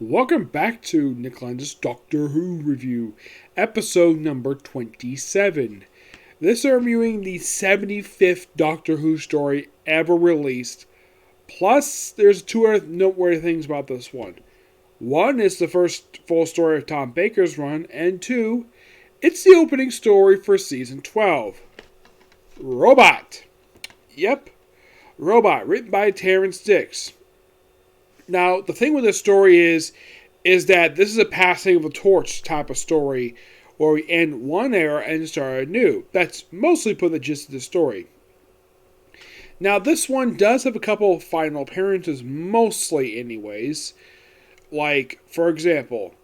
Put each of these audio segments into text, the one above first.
Welcome back to Nick Lenz's Doctor Who review, episode number 27. This is reviewing the 75th Doctor Who story ever released. Plus, there's two other noteworthy things about this one. One is the first full story of Tom Baker's run, and two, it's the opening story for season 12. Robot. Yep, Robot, written by Terrence Dicks. Now, the thing with this story is that this is a passing of the torch type of story, where we end one era and start a new. That's mostly put the gist of the story. Now, this one does have a couple of final appearances, mostly anyways. Like, for example,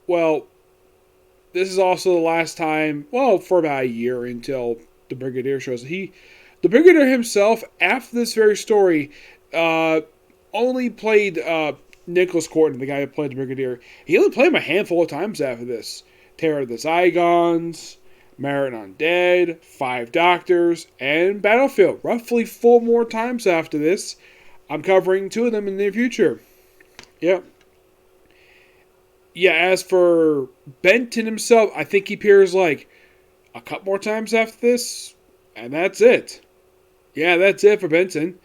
this is also the last time, for about a year until the Brigadier shows. The Brigadier himself, after this very story, only played Nicholas Corton, the guy who played the Brigadier. He only played him a handful of times after this. Terror of the Zygons, Merit Undead, Five Doctors, and Battlefield. Roughly 4 more times after this. I'm covering 2 of them in the near future. Yep. Yeah, as for Benton himself, I think he appears like a couple more times after this, and that's it. Yeah, that's it for Benton.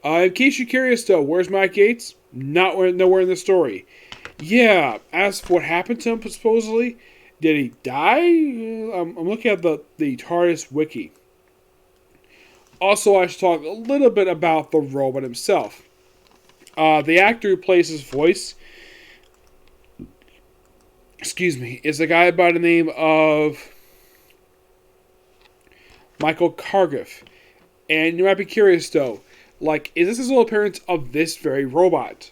In case you're curious, though, where's Mike Gates? Nowhere in the story. Yeah, as for what happened to him, supposedly, did he die? I'm looking at the TARDIS wiki. Also, I should talk a little bit about the robot himself. The actor who plays his voice, is a guy by the name of Michael Cargill. And you might be curious, though, is this his little appearance of this very robot,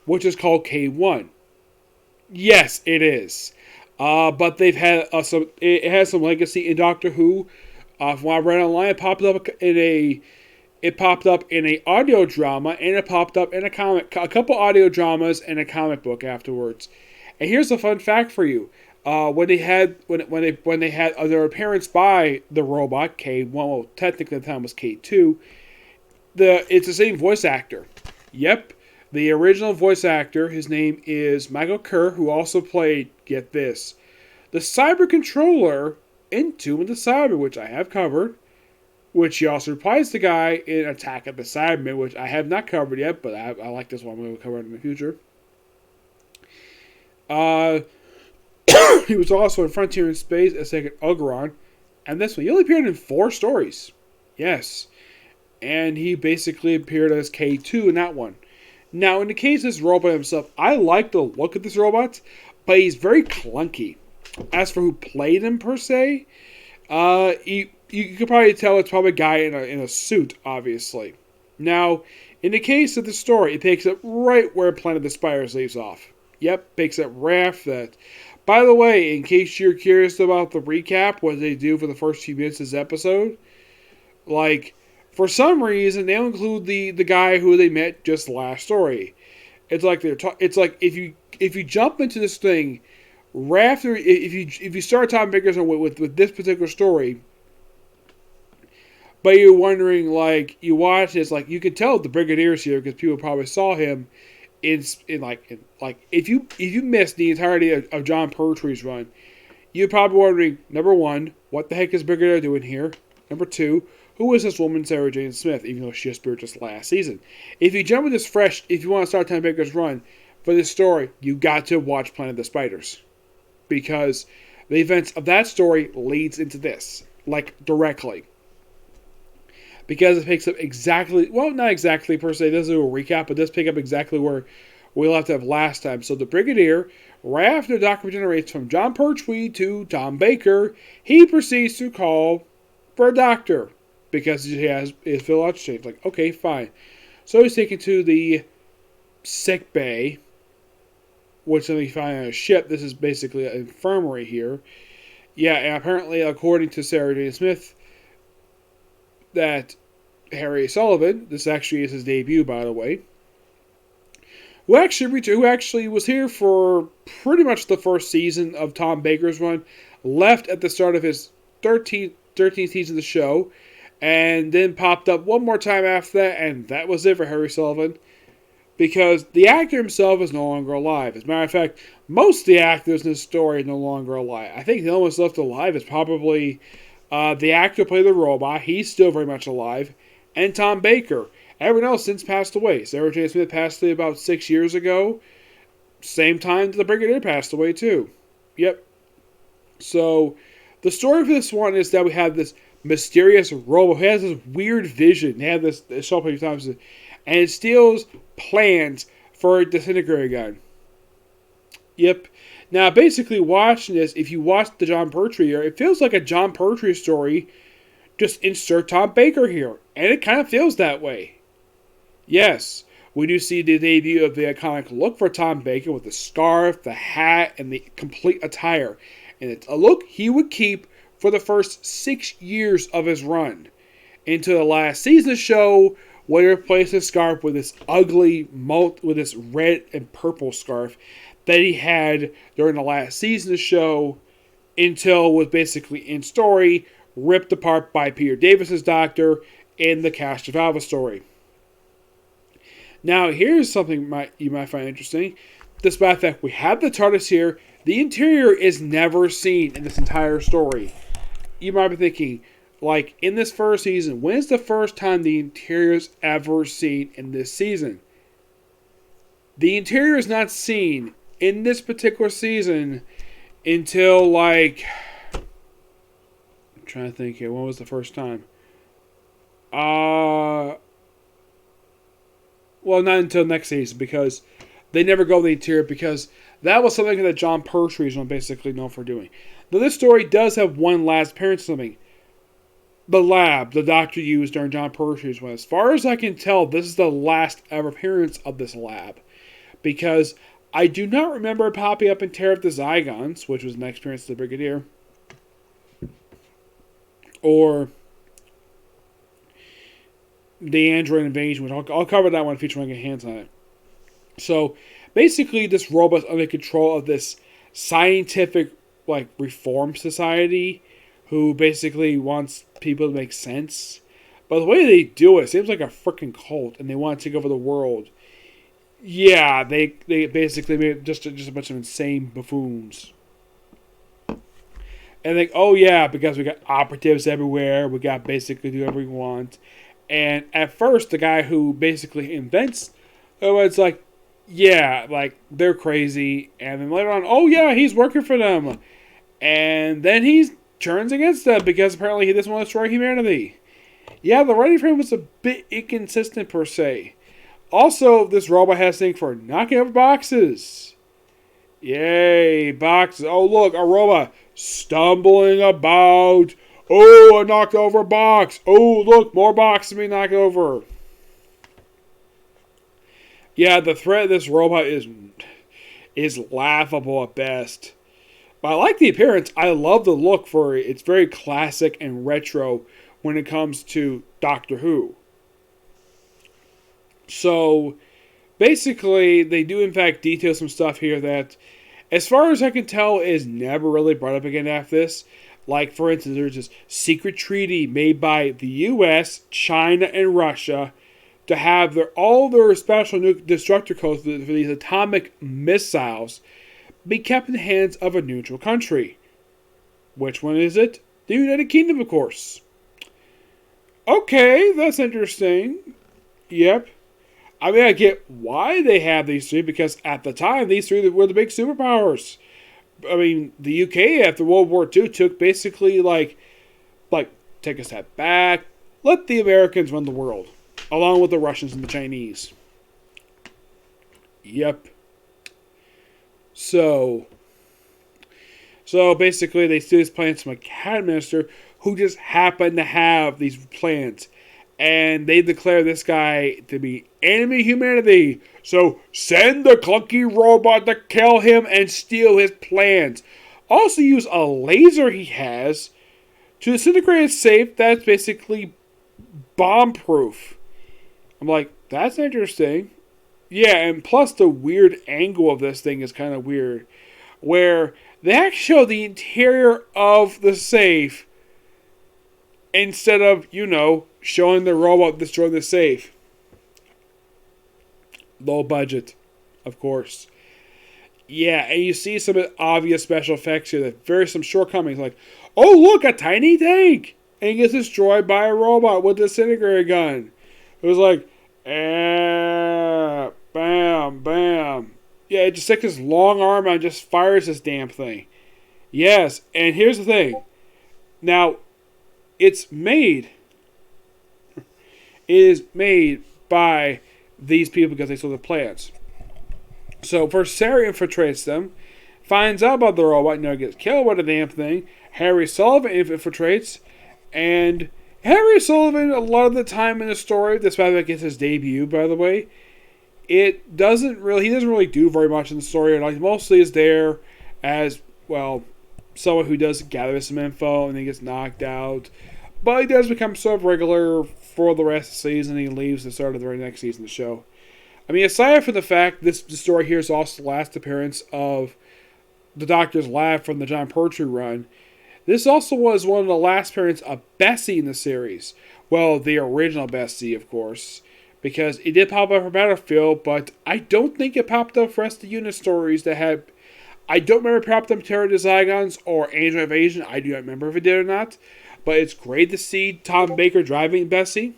which is called K1? Yes, it is. But they've had it has some legacy in Doctor Who. From what I read online, it popped up in a audio drama, and it popped up in a couple audio dramas and a comic book afterwards. And here's a fun fact for you: when they had their appearance by the robot K1, well, technically at the time was K2. It's the same voice actor. Yep, the original voice actor. His name is Michael Kerr, who also played, get this, the Cyber Controller in Tomb of the Cyber, which I have covered. Which he also replies the guy in Attack of the Cyberman, which I have not covered yet, but I like this one. I'm going to cover it in the future. He was also in Frontier in Space as second Ogeron, and this one he only appeared in 4 stories. Yes. And he basically appeared as K2 in that one. Now, in the case of this robot himself, I like the look of this robot, but he's very clunky. As for who played him, per se, you could probably tell it's probably a guy in a suit, obviously. Now, in the case of the story, it picks up right where Planet of the Spiders leaves off. Yep, picks up right after that. By the way, in case you're curious about the recap, what they do for the first few minutes of this episode, for some reason, they don't include the guy who they met just last story. It's like if you jump into this thing right after, if you start Tom Baker's with this particular story, but you're wondering, you watch this, you can tell the Brigadier's here because people probably saw him if you missed the entirety of John Pertwee's run, you're probably wondering, number 1, what the heck is Brigadier doing here? Number 2, who is this woman, Sarah Jane Smith, even though she just appeared just last season? If you jump with this fresh, if you want to start Tom Baker's run for this story, you got to watch Planet of the Spiders. Because the events of that story leads into this, directly. Because it picks up exactly, not exactly per se, it doesn't do a recap, but it does pick up exactly where we left off last time. So the Brigadier, right after the Doctor regenerates from John Pertwee to Tom Baker, he proceeds to call for a doctor. Because he has his physiological change. Okay, fine. So he's taken to the sick bay, which they find on a ship. This is basically an infirmary here. Yeah, and apparently, according to Sarah Jane Smith, that Harry Sullivan, this actually is his debut, by the way, who actually was here for pretty much the first season of Tom Baker's run, left at the start of his 13th season of the show, and then popped up one more time after that, and that was it for Harry Sullivan. because the actor himself is no longer alive. As a matter of fact, most of the actors in this story are no longer alive. I think the only one left alive is probably the actor who played the robot. He's still very much alive. And Tom Baker. Everyone else since passed away. Sarah J. Smith passed away about 6 years ago. Same time the Brigadier passed away too. Yep. So, the story for this one is that we have this mysterious robot who has this weird vision. They have this show up a few times, and it steals plans for a disintegrator gun. Yep. Now, basically, watching this, if you watch the John Pertwee here, it feels like a John Pertwee story. Just insert Tom Baker here, and it kind of feels that way. Yes, we do see the debut of the iconic look for Tom Baker with the scarf, the hat, and the complete attire. And it's a look he would keep for the first 6 years of his run. Into the last season of the show, where he replaced his scarf with this ugly, with this red and purple scarf that he had during the last season of the show, until it was basically in story, ripped apart by Peter Davis's Doctor in the Cash to Valva story. Now, here's something you might find interesting. Despite the fact we have the TARDIS here, the interior is never seen in this entire story. You might be thinking, like, in this first season, when's the first time the interior is ever seen in this season? The interior is not seen in this particular season until, like, I'm trying to think here, when was the first time? Well, not until next season, because they never go to the interior, because that was something that John Pertwee is basically known for doing. Now, this story does have one last appearance something. The lab the Doctor used during John Pertwee's one. As far as I can tell, this is the last ever appearance of this lab. Because I do not remember it popping up in Terror of the Zygons, which was the next appearance of the Brigadier. Or the Android Invasion, which I'll cover that one in future when I get hands on it. So, basically, this robot's under control of this scientific, like, reform society who basically wants people to make sense. But the way they do it seems like a freaking cult, and they want to take over the world. Yeah, they basically made just a bunch of insane buffoons. And like, oh yeah, because we got operatives everywhere, we got basically do whatever we want. And at first, the guy who basically invents it's like, yeah, like, they're crazy. And then later on, oh yeah, he's working for them. And then he turns against them because apparently he doesn't want to destroy humanity. Yeah, the writing for him was a bit inconsistent per se. Also, this robot has a thing for knocking over boxes. Yay, boxes. Oh, look, a robot stumbling about. Oh, I knocked over a box. Oh, look, more boxes being knocked over. Yeah, the threat of this robot is laughable at best. But I like the appearance. I love the look for it. It's very classic and retro when it comes to Doctor Who. So, basically, they do in fact detail some stuff here that, as far as I can tell, is never really brought up again after this. Like, for instance, there's this secret treaty made by the US, China, and Russia to have all their special destructor codes for these atomic missiles be kept in the hands of a neutral country. Which one is it? The United Kingdom, of course. Okay, that's interesting. Yep. I mean, I get why they have these three, because at the time, these three were the big superpowers. I mean, the UK after World War II took basically, like, take a step back, let the Americans run the world, along with the Russians and the Chinese. Yep. So basically, they steal these plans from a cabinet minister who just happened to have these plans. And they declare this guy to be enemy humanity. So send the clunky robot to kill him and steal his plans. Also use a laser he has to disintegrate a safe that's basically bomb-proof. I'm like, that's interesting. Yeah, and plus the weird angle of this thing is kind of weird. Where they actually show the interior of the safe instead of, showing the robot destroy the safe. Low budget, of course. Yeah, and you see some obvious special effects here that very some shortcomings, like, oh look, a tiny tank, and he gets destroyed by a robot with a disintegrator gun. It was like, bam, bam. Yeah, it just takes his long arm and just fires this damn thing. Yes, and here's the thing. Now, it's made. It is made by these people because they sold the plans. So first Sarah infiltrates them, finds out about the robot, gets killed by the damn thing. Harry Sullivan infiltrates, and Harry Sullivan, a lot of the time in the story, despite that gets his debut, by the way, he doesn't really do very much in the story. Like, mostly is there as, well, someone who does gather some info and then gets knocked out. But he does become sort of regular for the rest of the season. He leaves the start of the very next season of the show. I mean, aside from the fact the story here is also the last appearance of the Doctor's Lab from the John Pertwee run, this also was one of the last appearances of Bessie in the series. Well, the original Bessie, of course, because it did pop up for Battlefield, but I don't think it popped up for the rest of the unit stories that had... I don't remember if it popped up Terror of the Zygons or Angel Invasion. I do not remember if it did or not. But it's great to see Tom Baker driving Bessie.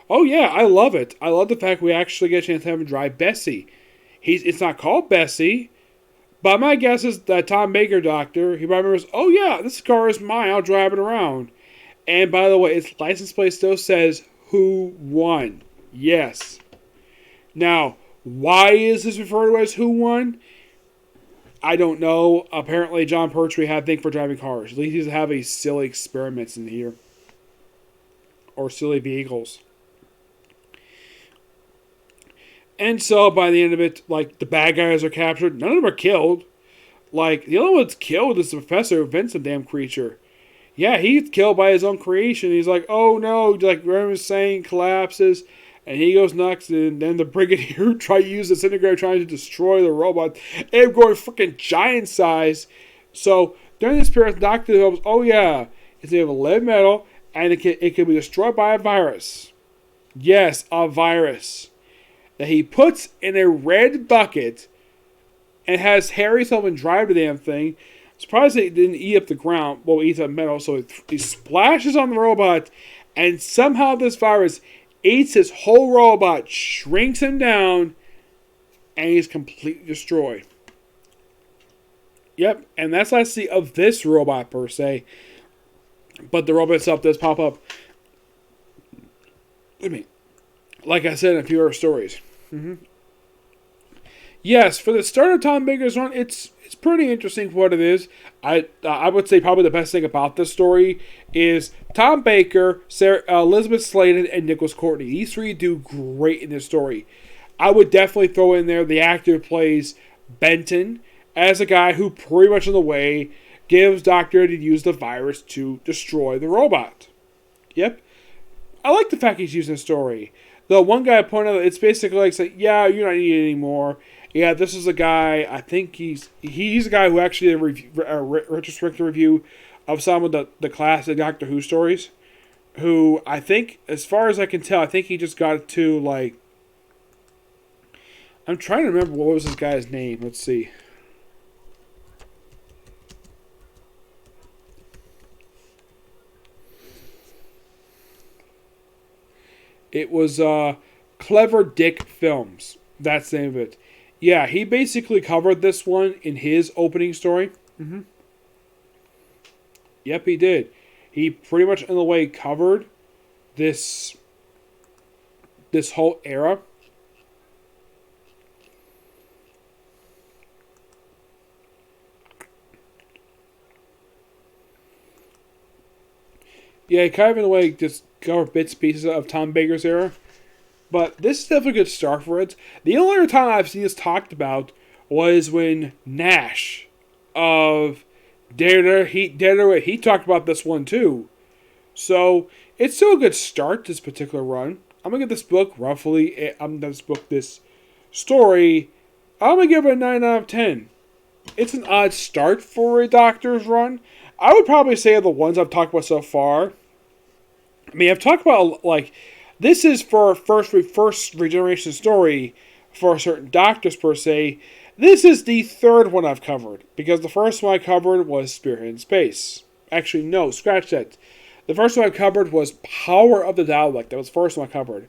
Oh yeah, I love it. I love the fact we actually get a chance to have him drive Bessie. It's not called Bessie, but my guess is that Tom Baker Doctor, he remembers, oh yeah, this car is mine, I'll drive it around. And by the way, its license plate still says, Who Won? Yes. Now, why is this referred to as Who Won? I don't know. Apparently, John Pertwee had a thing for driving cars. At least he's having silly experiments in here. Or silly vehicles. And so, by the end of it, like, the bad guys are captured. None of them are killed. Like, the only one that's killed is the professor who invents the damn creature. Yeah, he's killed by his own creation. He's like, oh no, like, remember saying collapses, and he goes nuts, and then the Brigadier try to use the disintegrator trying to destroy the robot, and going freaking giant size. So, during this period, the Doctor develops, oh yeah, it's made of lead metal, and it can be destroyed by a virus. Yes, a virus. That he puts in a red bucket and has Harry Sullivan drive the damn thing. Surprised it didn't eat up the ground. Well, it eats up metal, so he splashes on the robot, and somehow this virus eats his whole robot, shrinks him down, and he's completely destroyed. Yep, and that's what I see of this robot per se. But the robot itself does pop up. I mean, like I said in a few other stories. Mm-hmm. Yes, for the start of Tom Baker's run, it's pretty interesting for what it is. I would say probably the best thing about this story is Tom Baker, Elizabeth Sladen, and Nicholas Courtney. These three do great in this story. I would definitely throw in there the actor who plays Benton as a guy who pretty much in the way gives Doctor to use the virus to destroy the robot. Yep. I like the fact he's using the story. The one guy pointed out, it's basically like, say, yeah, you're not needed anymore. Yeah, this is a guy, I think he's a guy who actually did a retrospective review of some of the classic Doctor Who stories. Who, I think, as far as I can tell, I think he just got to, like... I'm trying to remember what was this guy's name. Let's see. It was Clever Dick Films. That's the name of it. Yeah, he basically covered this one in his opening story. Mm-hmm. Yep, he did. He pretty much in a way covered this whole era. Yeah, he kind of in a way just covered bits and pieces of Tom Baker's era. But this is definitely a good start for it. The only other time I've seen this talked about was when Nash of Daredevil, he talked about this one too. So, it's still a good start, this particular run. I'm going to give this book roughly, this story, I'm going to give it a 9 out of 10. It's an odd start for a Doctor's run. I would probably say of the ones I've talked about so far, I mean, I've talked about, like, This is for first regeneration story for certain doctors per se. This is the third one I've covered because the first one I covered was Spirit in Space. Actually, no, scratch that. The first one I covered was Power of the Dalek. That was the first one I covered.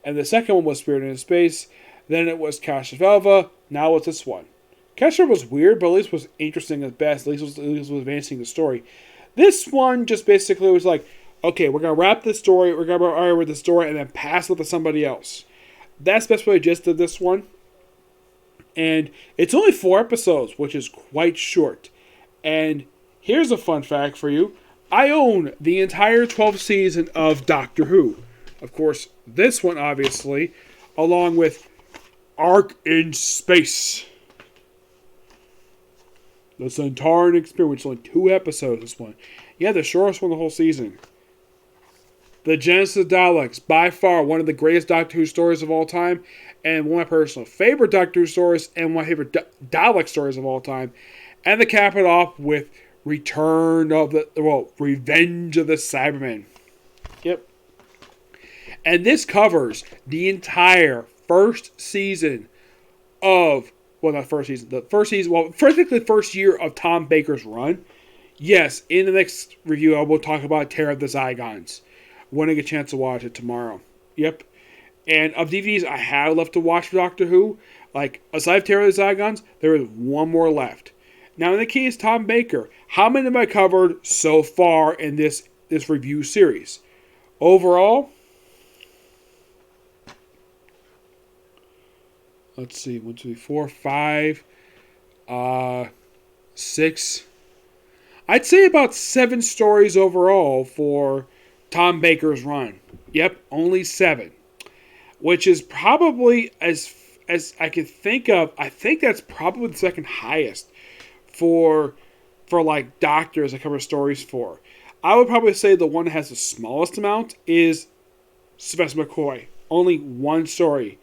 And the second one was Spirit in Space. Then it was Cash of Elva. Now it's this one. Cash was weird, but at least was interesting at best. At least was advancing the story. This one just basically was like, okay, we're going to wrap this story, we're going to argue with the story, and then pass it to somebody else. That's basically just of this one. And it's only 4 episodes, which is quite short. And here's a fun fact for you. I own the entire 12th season of Doctor Who. Of course, this one, obviously, along with Ark in Space. The Centauran Experience, only 2 episodes, this one. Yeah, the shortest one of the whole season. The Genesis of Daleks, by far one of the greatest Doctor Who stories of all time, and one of my personal favorite Doctor Who stories, and one of my favorite Dalek stories of all time. And to cap it off with Revenge of the Cyberman. Yep. And this covers the entire first season of, well, not first season, basically the first year of Tom Baker's run. Yes, in the next review, I will talk about Terror of the Zygons. When I get a chance to watch it tomorrow. Yep. And of DVDs I have left to watch for Doctor Who, like, aside of Terror of the Zygons, there is one more left. Now, in the case of Tom Baker, how many have I covered so far in this review series? Overall, let's see, 1, 2, 3, 4, 5, 6. I'd say about 7 stories overall for Tom Baker's run. Yep, only 7. Which is probably, as I can think of, I think that's probably the second highest for like doctors I cover stories for. I would probably say the one that has the smallest amount is Sylvester McCoy. Only 1 story.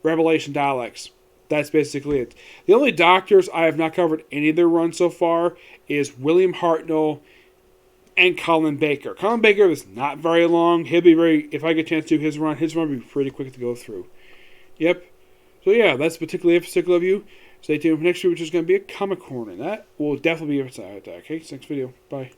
Revelation Daleks. That's basically it. The only doctors I have not covered any of their runs so far is William Hartnell and Colin Baker. Colin Baker is not very long. He'll be if I get a chance to do his run will be pretty quick to go through. Yep. So yeah, that's particularly a particular view. Stay tuned for next week, which is going to be a comic corner. That will definitely be a side. Okay, next video. Bye.